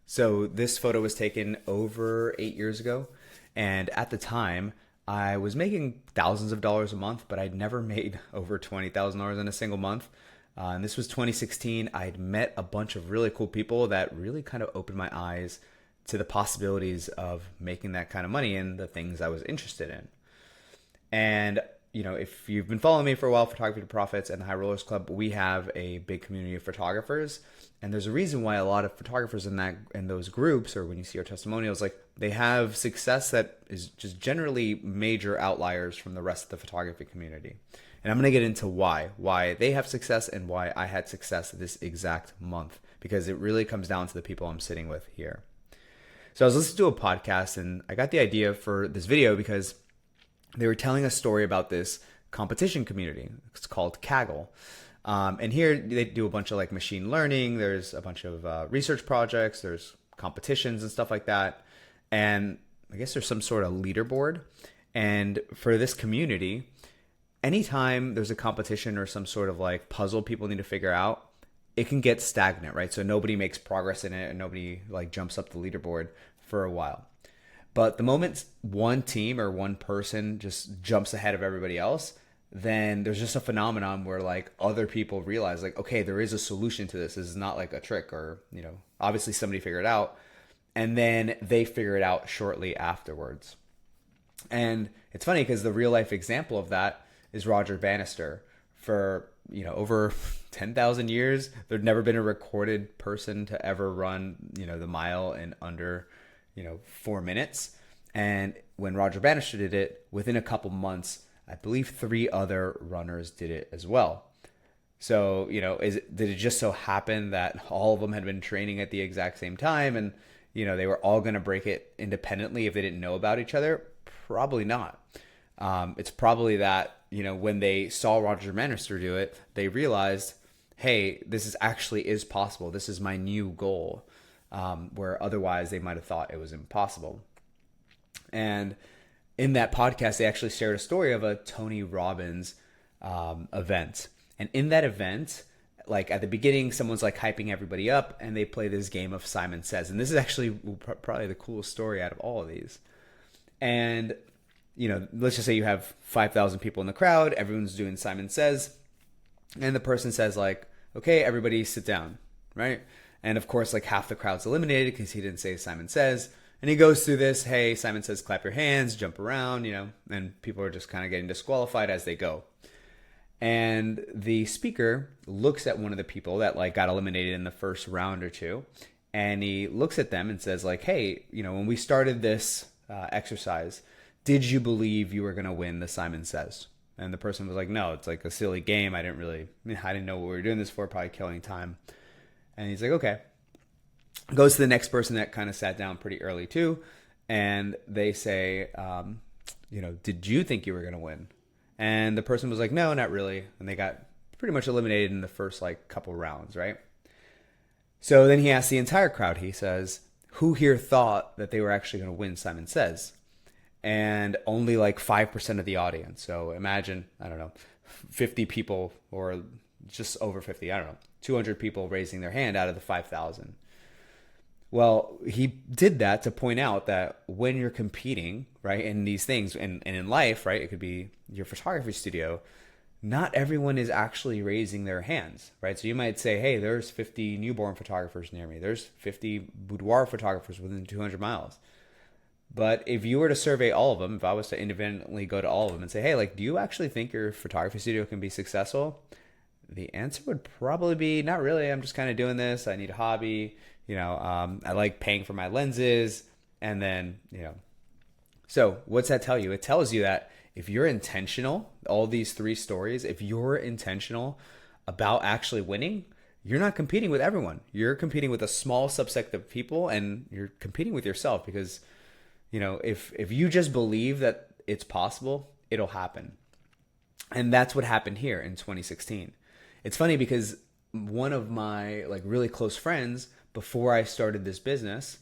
So this photo was taken over 8 years ago. And at the time, I was making thousands of dollars a month, but I'd never made over $20,000 in a single month. And this was 2016. I'd met a bunch of really cool people that really kind of opened my eyes to the possibilities of making that kind of money and the things I was interested in. And if you've been following me for a while, Photography to Profits and the High Rollers Club, we have a big community of photographers. And there's a reason why a lot of photographers in those groups, or when you see our testimonials, like they have success that is just generally major outliers from the rest of the photography community. And I'm going to get into why they have success and why I had success this exact month, because it really comes down to the people I'm sitting with here. So I was listening to a podcast and I got the idea for this video because they were telling a story about this competition community. It's called Kaggle. And here they do a bunch of like machine learning. There's a bunch of research projects. There's competitions and stuff like that. And I guess there's some sort of leaderboard. And for this community, anytime there's a competition or some sort of like puzzle people need to figure out, it can get stagnant, right? So nobody makes progress in it and nobody like jumps up the leaderboard for a while. But the moment one team or one person just jumps ahead of everybody else, then there's just a phenomenon where like other people realize like, okay, there is a solution to this. This is not like a trick or, obviously somebody figured it out. And then they figure it out shortly afterwards. And it's funny because the real life example of that is Roger Bannister. For, over 10,000 years, there'd never been a recorded person to ever run, the mile in under 4 minutes. And when Roger Bannister did it, within a couple months, I believe 3 other runners did it as well. So, did it just so happen that all of them had been training at the exact same time and, they were all going to break it independently if they didn't know about each other? Probably not. It's probably that, when they saw Roger Bannister do it, they realized, hey, this is possible. This is my new goal. Where otherwise they might have thought it was impossible. And in that podcast, they actually shared a story of a Tony Robbins event. And in that event, like at the beginning, someone's like hyping everybody up and they play this game of Simon Says. And this is actually probably the coolest story out of all of these. And, let's just say you have 5,000 people in the crowd. Everyone's doing Simon Says. And the person says like, okay, everybody sit down, right? And of course, like half the crowd's eliminated because he didn't say Simon Says. And he goes through this, hey, Simon Says, clap your hands, jump around, and people are just kind of getting disqualified as they go. And the speaker looks at one of the people that like got eliminated in the first round or two. And he looks at them and says like, hey, when we started this exercise, did you believe you were going to win the Simon Says? And the person was like, no, it's like a silly game. I didn't know what we were doing this for, probably killing time. And he's like, okay. Goes to the next person that kind of sat down pretty early too. And they say, did you think you were going to win? And the person was like, no, not really. And they got pretty much eliminated in the first like couple rounds, right? So then he asks the entire crowd, he says, who here thought that they were actually going to win Simon Says? And only like 5% of the audience. So imagine, I don't know, 50 people or just over 50, I don't know, 200 people raising their hand out of the 5,000. Well, he did that to point out that when you're competing, right, in these things and in life, right, it could be your photography studio, not everyone is actually raising their hands, right? So you might say, hey, there's 50 newborn photographers near me. There's 50 boudoir photographers within 200 miles. But if you were to survey all of them, if I was to independently go to all of them and say, hey, like, do you actually think your photography studio can be successful? The answer would probably be, not really. I'm just kind of doing this. I need a hobby. I like paying for my lenses. And then, so what's that tell you? It tells you that if you're intentional, all these 3 stories, if you're intentional about actually winning, you're not competing with everyone. You're competing with a small subset of people and you're competing with yourself because, if you just believe that it's possible, it'll happen. And that's what happened here in 2016. It's funny because one of my like really close friends, before I started this business,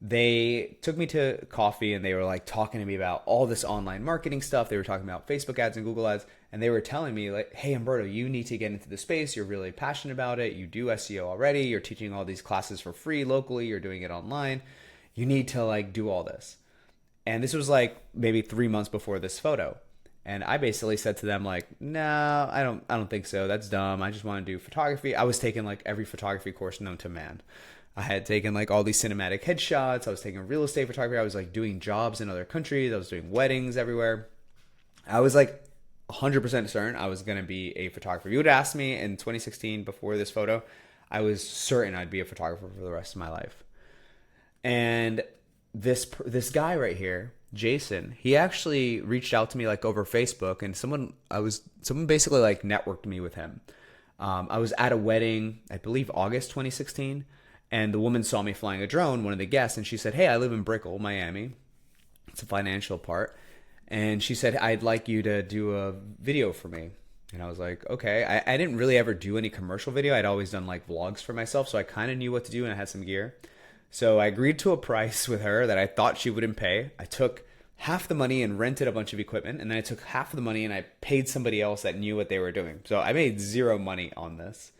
they took me to coffee and they were like talking to me about all this online marketing stuff. They were talking about Facebook ads and Google ads. and they were telling me like, hey, Humberto, you need to get into the space. You're really passionate about it. You do SEO already. You're teaching all these classes for free locally. You're doing it online. You need to like do all this. And this was like maybe 3 months before this photo. And I basically said to them like, no, I don't think so. That's dumb. I just want to do photography. I was taking like every photography course known to man. I had taken like all these cinematic headshots. I was taking real estate photography. I was like doing jobs in other countries. I was doing weddings everywhere. I was like 100% certain I was going to be a photographer. If you would ask me in 2016 before this photo, I was certain I'd be a photographer for the rest of my life. And this guy right here, Jason, he actually reached out to me like over Facebook, and someone basically like networked me with him. I was at a wedding, I believe August 2016, and the woman saw me flying a drone, one of the guests, and she said, hey, I live in Brickell, Miami. It's a financial part. And she said, I'd like you to do a video for me. And I was like, okay. I didn't really ever do any commercial video. I'd always done like vlogs for myself, so I kind of knew what to do and I had some gear. So I agreed to a price with her that I thought she wouldn't pay. I took half the money and rented a bunch of equipment, and then I took half of the money and I paid somebody else that knew what they were doing. So I made zero money on this.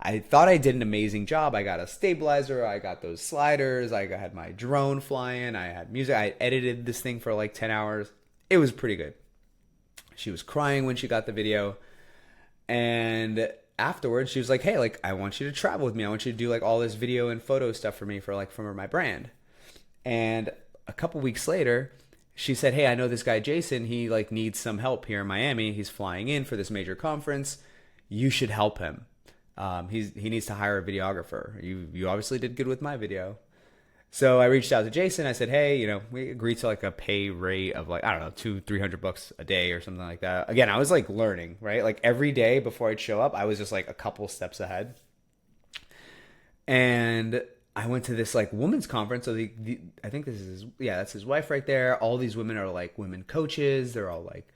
I thought I did an amazing job. I got a stabilizer, I got those sliders, I had my drone flying, I had music, I edited this thing for like 10 hours. It was pretty good. She was crying when she got the video, and afterwards she was like, hey, like I want you to travel with me. I want you to do like all this video and photo stuff for me for my brand. And a couple weeks later, she said, hey, I know this guy Jason, he like needs some help here in Miami. He's flying in for this major conference. You should help him. He needs to hire a videographer. You obviously did good with my video. So I reached out to Jason. I said, hey, we agreed to like a pay rate of like, I don't know, $200-300 a day or something like that. Again, I was like learning, right? Like every day before I'd show up, I was just like a couple steps ahead. And I went to this like women's conference. So I think that's his wife right there. All these women are like women coaches. They're all like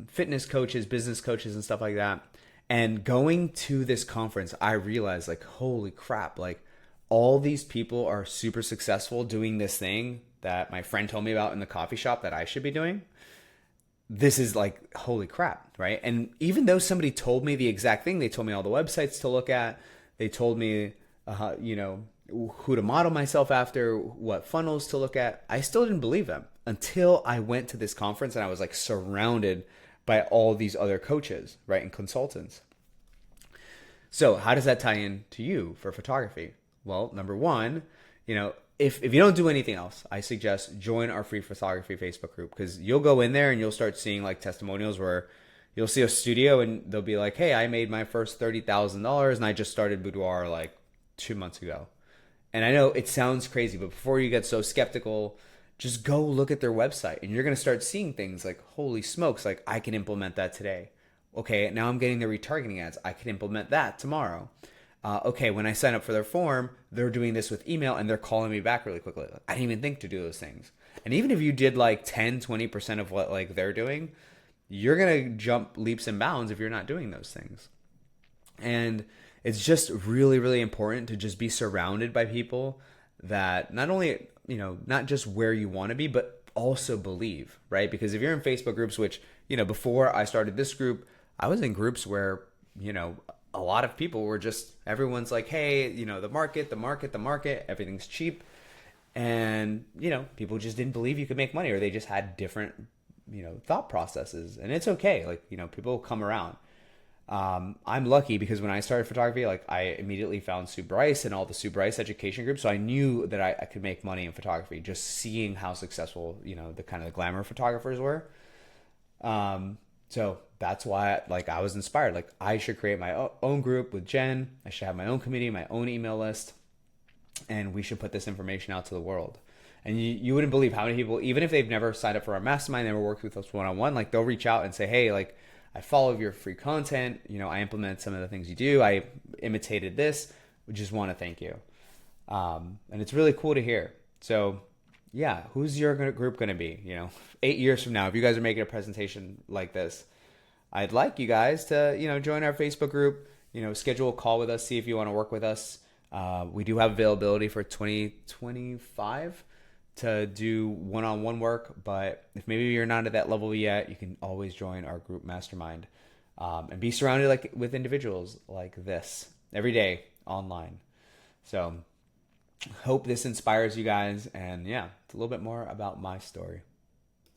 fitness coaches, business coaches and stuff like that. And going to this conference, I realized like, holy crap, like all these people are super successful doing this thing that my friend told me about in the coffee shop that I should be doing. This is like, holy crap, right? And even though somebody told me the exact thing, they told me all the websites to look at. They told me, who to model myself after, what funnels to look at. I still didn't believe them until I went to this conference and I was like surrounded by all these other coaches, right, and consultants. So how does that tie in to you for photography? Well, number one, if you don't do anything else, I suggest join our free photography Facebook group, because you'll go in there and you'll start seeing like testimonials where you'll see a studio and they'll be like, hey, I made my first $30,000 and I just started boudoir like 2 months ago. And I know it sounds crazy, but before you get so skeptical, just go look at their website and you're going to start seeing things like, holy smokes, like I can implement that today. Okay, now I'm getting the retargeting ads. I can implement that tomorrow. Okay, when I sign up for their form, they're doing this with email and they're calling me back really quickly. Like, I didn't even think to do those things. And even if you did like 10-20% of what like they're doing, you're going to jump leaps and bounds if you're not doing those things. And it's just really, really important to just be surrounded by people that not only, not just where you want to be, but also believe, right? Because if you're in Facebook groups, which, before I started this group, I was in groups where, a lot of people were just, everyone's like, hey, the market, everything's cheap. And, people just didn't believe you could make money, or they just had different, thought processes. And it's okay. Like, people will come around. I'm lucky because when I started photography, like I immediately found Sue Bryce and all the Sue Bryce education groups. So I knew that I could make money in photography, just seeing how successful, the kind of the glamour photographers were. So that's why I was inspired. Like I should create my own group with Jen. I should have my own community, my own email list, and we should put this information out to the world. And you wouldn't believe how many people, even if they've never signed up for our mastermind, never worked with us one-on-one, like they'll reach out and say, hey, like I follow your free content. I implemented some of the things you do. I imitated this. We just want to thank you. And it's really cool to hear. So yeah, who's your group going to be? 8 years from now, if you guys are making a presentation like this, I'd like you guys to, join our Facebook group, schedule a call with us, see if you want to work with us. We do have availability for 2025. to do one-on-one work, but if maybe you're not at that level yet, you can always join our group mastermind, and be surrounded like with individuals like this every day online. So hope this inspires you guys, and yeah, it's a little bit more about my story.